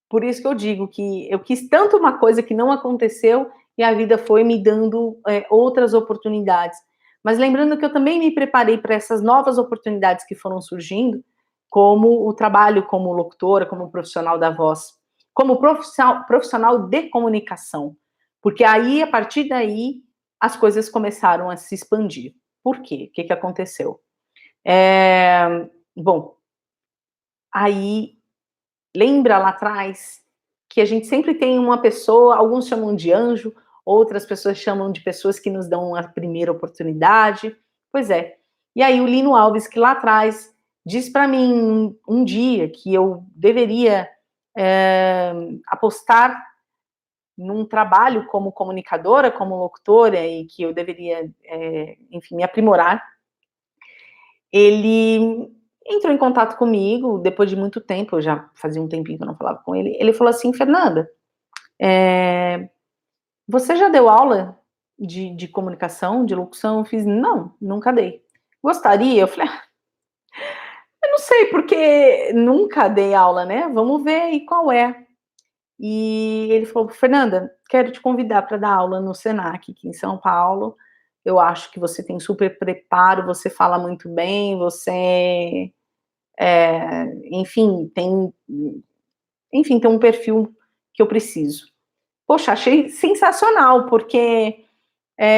Por isso que eu digo que eu quis tanto uma coisa que não aconteceu e a vida foi me dando outras oportunidades. Mas lembrando que eu também me preparei para essas novas oportunidades que foram surgindo, como o trabalho como locutora, como profissional da voz, como profissional de comunicação. Porque aí, a partir daí, as coisas começaram a se expandir. Por quê? O que aconteceu? Bom, aí lembra lá atrás que a gente sempre tem uma pessoa, alguns chamam de anjo, outras pessoas chamam de pessoas que nos dão a primeira oportunidade. Pois é. E aí o Lino Alves, que lá atrás disse para mim um dia que eu deveria apostar num trabalho como comunicadora, como locutora, e que eu deveria, enfim, me aprimorar. Ele entrou em contato comigo, depois de muito tempo, eu já fazia um tempinho que eu não falava com ele, ele falou assim, Fernanda, você já deu aula de comunicação, de locução? Eu fiz, não, nunca dei. Gostaria? Eu falei, eu não sei, porque nunca dei aula, né? Vamos ver aí qual é. E ele falou, Fernanda, quero te convidar para dar aula no Senac, aqui em São Paulo. Eu acho que você tem super preparo, você fala muito bem, você enfim, tem um perfil que eu preciso. Poxa, achei sensacional, porque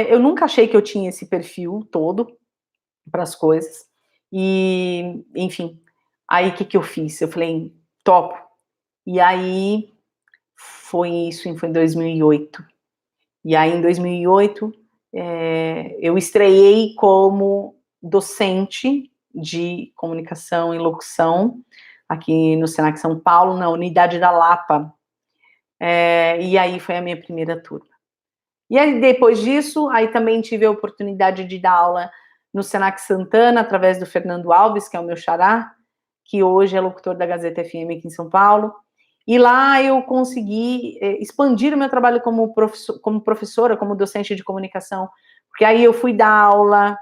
eu nunca achei que eu tinha esse perfil todo para as coisas. E, enfim, aí o que eu fiz? Eu falei, topo. E aí foi isso, foi em 2008. E aí em 2008 eu estreiei como docente de comunicação e locução aqui no Senac São Paulo, na unidade da Lapa. E aí foi a minha primeira turma. E aí, depois disso, aí também tive a oportunidade de dar aula no Senac Santana, através do Fernando Alves, que é o meu xará, que hoje é locutor da Gazeta FM aqui em São Paulo. E lá eu consegui expandir o meu trabalho como professora, como docente de comunicação, porque aí eu fui dar aula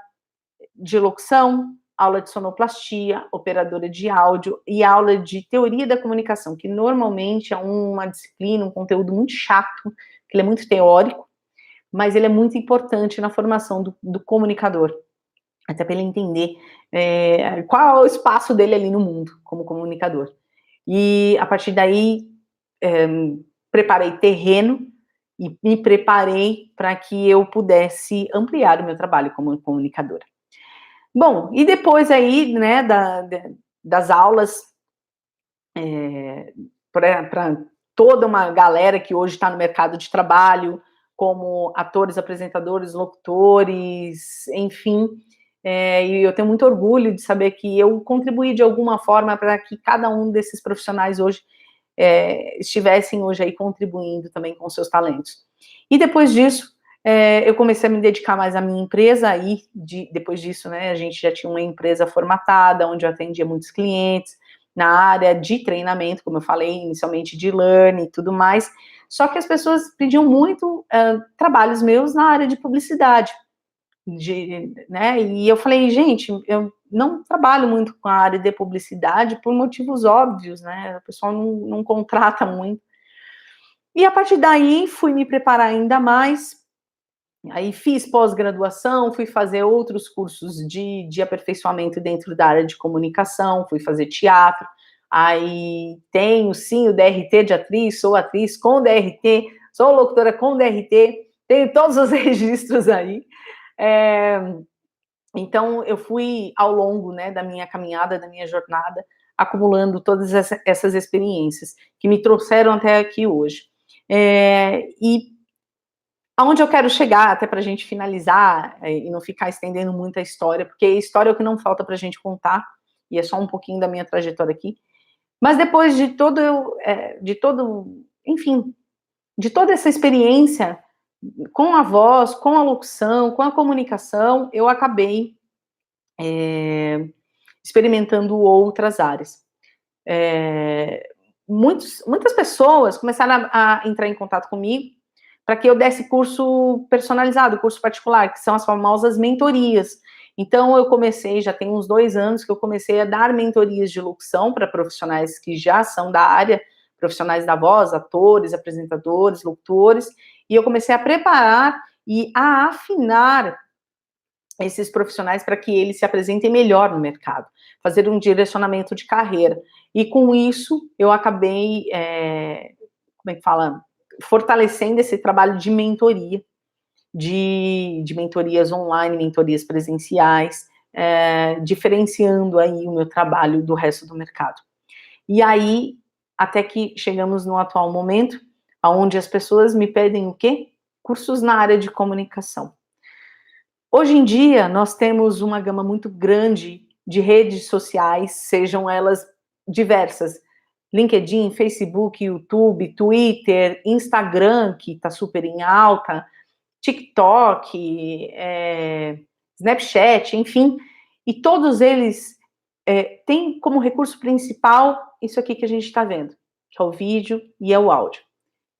de locução, aula de sonoplastia, operadora de áudio e aula de teoria da comunicação, que normalmente é uma disciplina, um conteúdo muito chato, que ele é muito teórico, mas ele é muito importante na formação do comunicador, até para ele entender qual é o espaço dele ali no mundo, como comunicador. E a partir daí, preparei terreno e me preparei para que eu pudesse ampliar o meu trabalho como comunicadora. Bom, e depois aí, né, das aulas, para toda uma galera que hoje está no mercado de trabalho, como atores, apresentadores, locutores, enfim, e eu tenho muito orgulho de saber que eu contribuí de alguma forma para que cada um desses profissionais hoje estivessem hoje aí contribuindo também com seus talentos. E depois disso, eu comecei a me dedicar mais à minha empresa, aí, depois disso, né, a gente já tinha uma empresa formatada, onde eu atendia muitos clientes, na área de treinamento, como eu falei, inicialmente de learning e tudo mais, só que as pessoas pediam muito trabalhos meus na área de publicidade, né, e eu falei, gente, eu não trabalho muito com a área de publicidade por motivos óbvios, né, o pessoal não contrata muito. E a partir daí, fui me preparar ainda mais, aí fiz pós-graduação, fui fazer outros cursos de aperfeiçoamento dentro da área de comunicação, fui fazer teatro, aí tenho sim o DRT de atriz, sou atriz com DRT, sou locutora com DRT, tenho todos os registros aí. Então, eu fui, ao longo, né, da minha caminhada, da minha jornada, acumulando todas essas experiências que me trouxeram até aqui hoje. E aonde eu quero chegar, até para a gente finalizar, e não ficar estendendo muito a história, porque a história é o que não falta para a gente contar, e é só um pouquinho da minha trajetória aqui. Mas depois enfim, de toda essa experiência com a voz, com a locução, com a comunicação, eu acabei experimentando outras áreas. Muitas pessoas começaram a entrar em contato comigo para que eu desse curso personalizado, curso particular, que são as famosas mentorias. Então, eu comecei, já tem uns 2 anos que eu comecei a dar mentorias de locução para profissionais que já são da área, profissionais da voz, atores, apresentadores, locutores, e eu comecei a preparar e a afinar esses profissionais para que eles se apresentem melhor no mercado, fazer um direcionamento de carreira. E com isso, eu acabei, fortalecendo esse trabalho de mentoria, de mentorias online, mentorias presenciais, diferenciando aí o meu trabalho do resto do mercado. E aí, até que chegamos no atual momento, onde as pessoas me pedem o quê? Cursos na área de comunicação. Hoje em dia, nós temos uma gama muito grande de redes sociais, sejam elas diversas, LinkedIn, Facebook, YouTube, Twitter, Instagram, que está super em alta, TikTok, Snapchat, enfim, e todos eles têm como recurso principal isso aqui que a gente está vendo, que é o vídeo e é o áudio.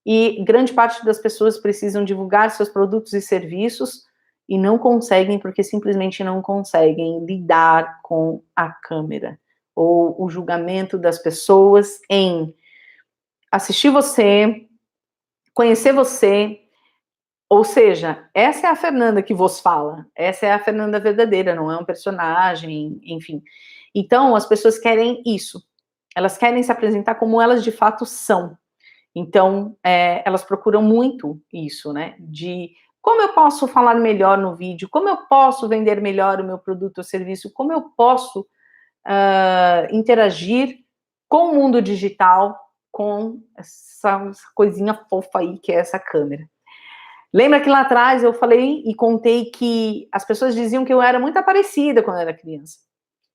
E grande parte das pessoas precisam divulgar seus produtos e serviços e não conseguem porque simplesmente não conseguem lidar com a câmera ou o julgamento das pessoas em assistir você, conhecer você, ou seja, essa é a Fernanda que vos fala, essa é a Fernanda verdadeira, não é um personagem, enfim. Então, as pessoas querem isso, elas querem se apresentar como elas de fato são. Então, elas procuram muito isso, né, de como eu posso falar melhor no vídeo, como eu posso vender melhor o meu produto ou serviço, como eu posso interagir com o mundo digital, com essa coisinha fofa aí que é essa câmera. Lembra que lá atrás eu falei e contei que as pessoas diziam que eu era muito parecida quando eu era criança.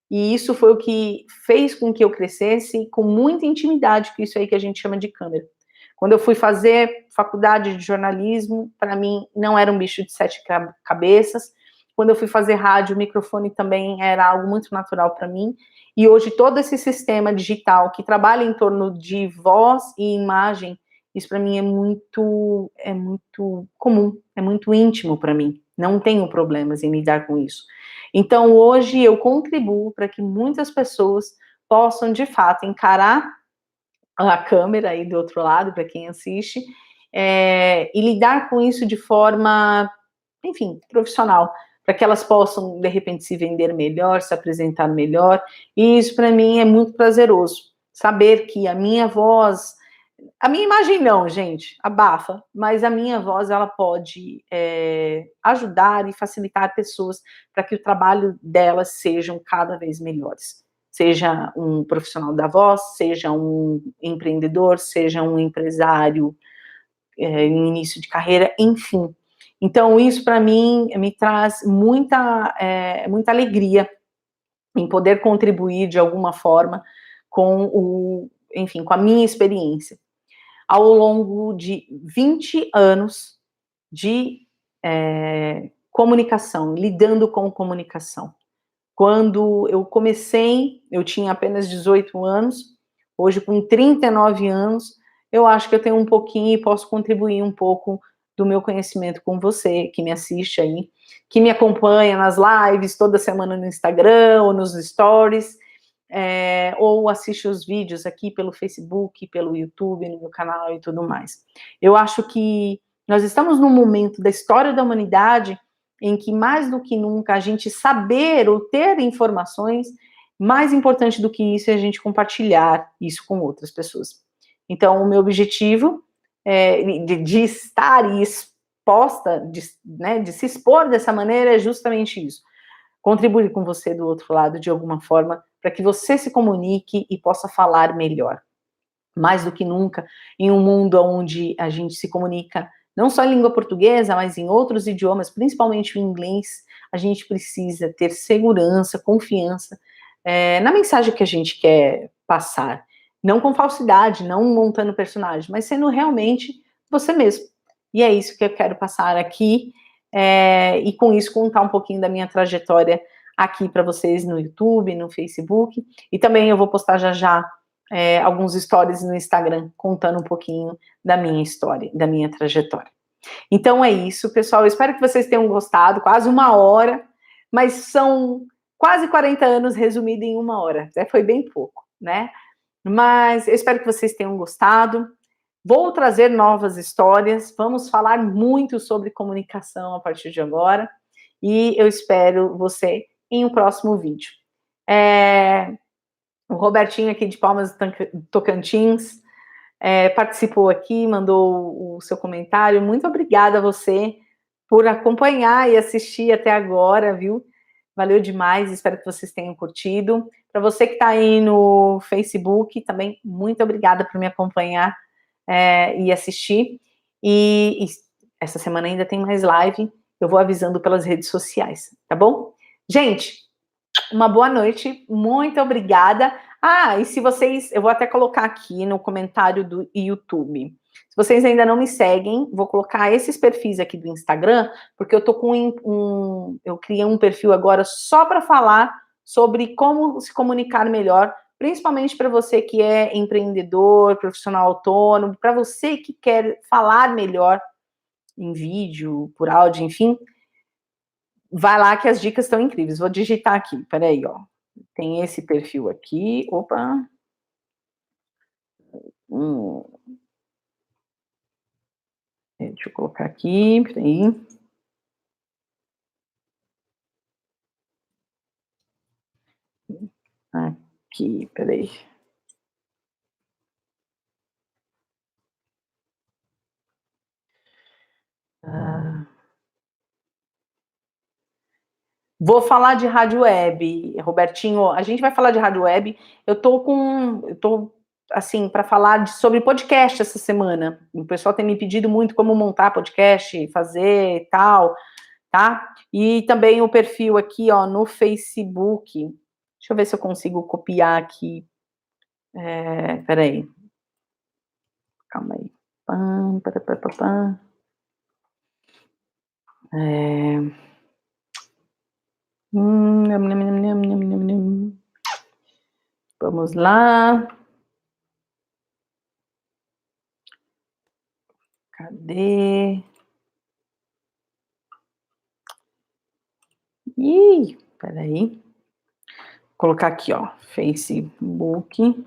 E isso foi o que fez com que eu crescesse com muita intimidade com isso aí que a gente chama de câmera. Quando eu fui fazer faculdade de jornalismo, para mim não era um bicho de 7 cabeças. Quando eu fui fazer rádio, o microfone também era algo muito natural para mim. E hoje todo esse sistema digital que trabalha em torno de voz e imagem, isso para mim é muito comum, é muito íntimo para mim. Não tenho problemas em lidar com isso. Então hoje eu contribuo para que muitas pessoas possam de fato encarar a câmera aí do outro lado, para quem assiste, e lidar com isso de forma, enfim, profissional, para que elas possam, de repente, se vender melhor, se apresentar melhor, e isso para mim é muito prazeroso, saber que a minha voz, a minha imagem não, gente, abafa, mas a minha voz, ela pode ajudar e facilitar pessoas para que o trabalho delas sejam cada vez melhores. Seja um profissional da voz, seja um empreendedor, seja um empresário em início de carreira, enfim. Então, isso para mim me traz muita alegria em poder contribuir de alguma forma enfim, com a minha experiência. Ao longo de 20 anos de comunicação, lidando com comunicação. Quando eu comecei, eu tinha apenas 18 anos, hoje com 39 anos, eu acho que eu tenho um pouquinho e posso contribuir um pouco do meu conhecimento com você, que me assiste aí, que me acompanha nas lives toda semana no Instagram ou nos stories, ou assiste os vídeos aqui pelo Facebook, pelo YouTube, no meu canal e tudo mais. Eu acho que nós estamos num momento da história da humanidade em que mais do que nunca a gente saber ou ter informações, mais importante do que isso é a gente compartilhar isso com outras pessoas. Então, o meu objetivo de estar exposta, de se expor dessa maneira é justamente isso. Contribuir com você do outro lado de alguma forma, para que você se comunique e possa falar melhor. Mais do que nunca, em um mundo onde a gente se comunica não só em língua portuguesa, mas em outros idiomas, principalmente o inglês, a gente precisa ter segurança, confiança na mensagem que a gente quer passar. Não com falsidade, não montando personagem, mas sendo realmente você mesmo. E é isso que eu quero passar aqui, e com isso contar um pouquinho da minha trajetória aqui para vocês no YouTube, no Facebook, e também eu vou postar já já alguns stories no Instagram contando um pouquinho da minha história, da minha trajetória. Então é isso, pessoal. Eu espero que vocês tenham gostado, quase 1 hora, mas são quase 40 anos resumido em 1 hora. Até foi bem pouco, né? Mas eu espero que vocês tenham gostado. Vou trazer novas histórias. Vamos falar muito sobre comunicação a partir de agora. E eu espero você em um próximo vídeo. O Robertinho aqui de Palmas do Tocantins participou aqui, mandou o seu comentário. Muito obrigada a você por acompanhar e assistir até agora, viu? Valeu demais, espero que vocês tenham curtido. Para você que está aí no Facebook, também muito obrigada por me acompanhar e assistir. E essa semana ainda tem mais live, eu vou avisando pelas redes sociais, tá bom? Gente, uma boa noite, muito obrigada. E se vocês, eu vou até colocar aqui no comentário do YouTube. Se vocês ainda não me seguem, vou colocar esses perfis aqui do Instagram, porque eu tô com eu criei um perfil agora só para falar sobre como se comunicar melhor, principalmente para você que é empreendedor, profissional autônomo, para você que quer falar melhor em vídeo, por áudio, enfim. Vai lá que as dicas estão incríveis. Vou digitar aqui, peraí, ó. Tem esse perfil aqui, opa. Hum. Deixa eu colocar aqui, peraí. Aqui, peraí. Vou falar de rádio web, Robertinho. A gente vai falar de rádio web. Eu tô assim para falar sobre podcast essa semana. O pessoal tem me pedido muito como montar podcast, fazer e tal, tá? E também o perfil aqui, ó, no Facebook. Deixa eu ver se eu consigo copiar aqui. Peraí. Calma aí. Pam, pá, pá, pá, pá. Vamos lá. Cadê? Ih, peraí. Vou colocar aqui, ó, Facebook.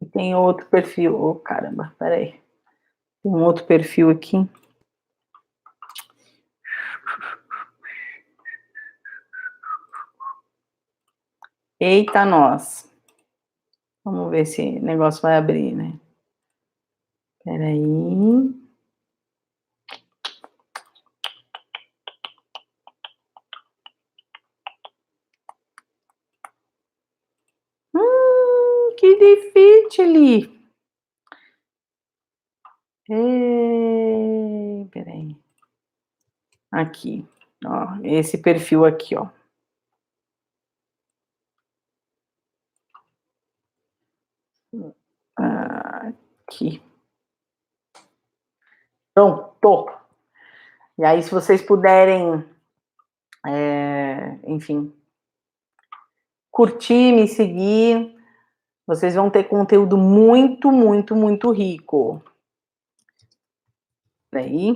E tem outro perfil. Oh, caramba, peraí. Tem um outro perfil aqui. Eita, nós. Vamos ver se o negócio vai abrir, né? Peraí. Que difícil. Peraí. Aqui, ó, esse perfil aqui, ó. Aqui. Pronto. E aí, se vocês puderem, enfim, curtir, me seguir, vocês vão ter conteúdo muito, muito, muito rico. Peraí.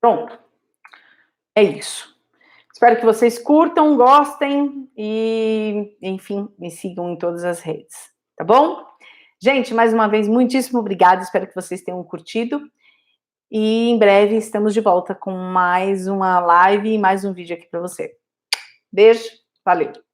Pronto. É isso. Espero que vocês curtam, gostem e, enfim, me sigam em todas as redes, tá bom? Gente, mais uma vez, muitíssimo obrigada, espero que vocês tenham curtido. E em breve estamos de volta com mais uma live e mais um vídeo aqui para você. Beijo, valeu!